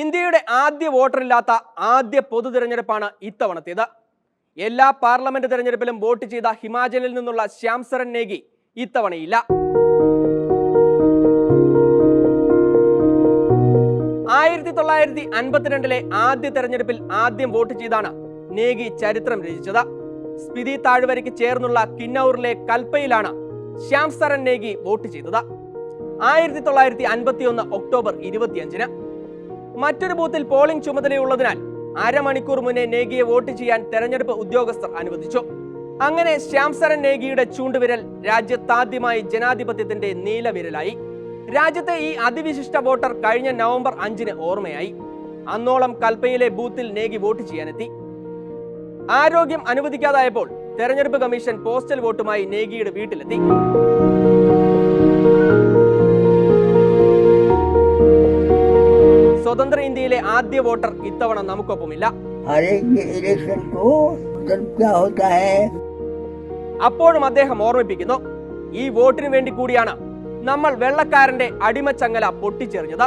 ഇന്ത്യയുടെ ആദ്യ വോട്ടറില്ലാത്ത ആദ്യ പൊതു തിരഞ്ഞെടുപ്പാണ് ഇത്തവണത്തേത്. എല്ലാ പാർലമെന്റ് തെരഞ്ഞെടുപ്പിലും വോട്ട് ചെയ്ത ഹിമാചലിൽ നിന്നുള്ള ശ്യാം സരൺ നേഗി ഇത്തവണയില്ല. 1952 ആദ്യ തെരഞ്ഞെടുപ്പിൽ ആദ്യം വോട്ട് ചെയ്താണ് നേഗി ചരിത്രം രചിച്ചത്. സ്പിതി താഴ്വരയ്ക്ക് ചേർന്നുള്ള കിന്നൌറിലെ കൽപ്പയിലാണ് ശ്യാം സരൺ നേഗി വോട്ട് ചെയ്തത്. 1951 ഒക്ടോബർ 25-ന്. മറ്റൊരു ബൂത്തിൽ പോളിംഗ് ചുമതലയുള്ളതിനാൽ അരമണിക്കൂർ മുന്നേ നേഗിയെ വോട്ട് ചെയ്യാൻ തെരഞ്ഞെടുപ്പ് ഉദ്യോഗസ്ഥർ അനുവദിച്ചു. അങ്ങനെ ശ്യാം സരൺ നേഗിയുടെ ചൂണ്ടുവിരൽ രാജ്യത്താദ്യമായി ജനാധിപത്യത്തിന്റെ നീലവിരലായി. രാജ്യത്തെ ഈ അതിവിശിഷ്ട വോട്ടർ കഴിഞ്ഞ നവംബർ 5-ന് ഓർമ്മയായി. അന്നോളം കൽപ്പയിലെ ബൂത്തിൽ നേഗി വോട്ട് ചെയ്യാനെത്തി. ആരോഗ്യം അനുവദിക്കാതായപ്പോൾ തെരഞ്ഞെടുപ്പ് കമ്മീഷൻ പോസ്റ്റൽ വോട്ടുമായി നേഗിയുടെ വീട്ടിലെത്തി. സ്വതന്ത്ര ഇന്ത്യയിലെ ആദ്യ വോട്ടർ ഇത്തവണ നമുക്കൊപ്പമില്ല. അപ്പോഴും അദ്ദേഹം ഓർമ്മിപ്പിക്കുന്നു, ഈ വോട്ടിനു വേണ്ടി കൂടിയാണ് നമ്മൾ വെള്ളക്കാരന്റെ അടിമച്ചങ്ങല പൊട്ടിച്ചെറിഞ്ഞത്.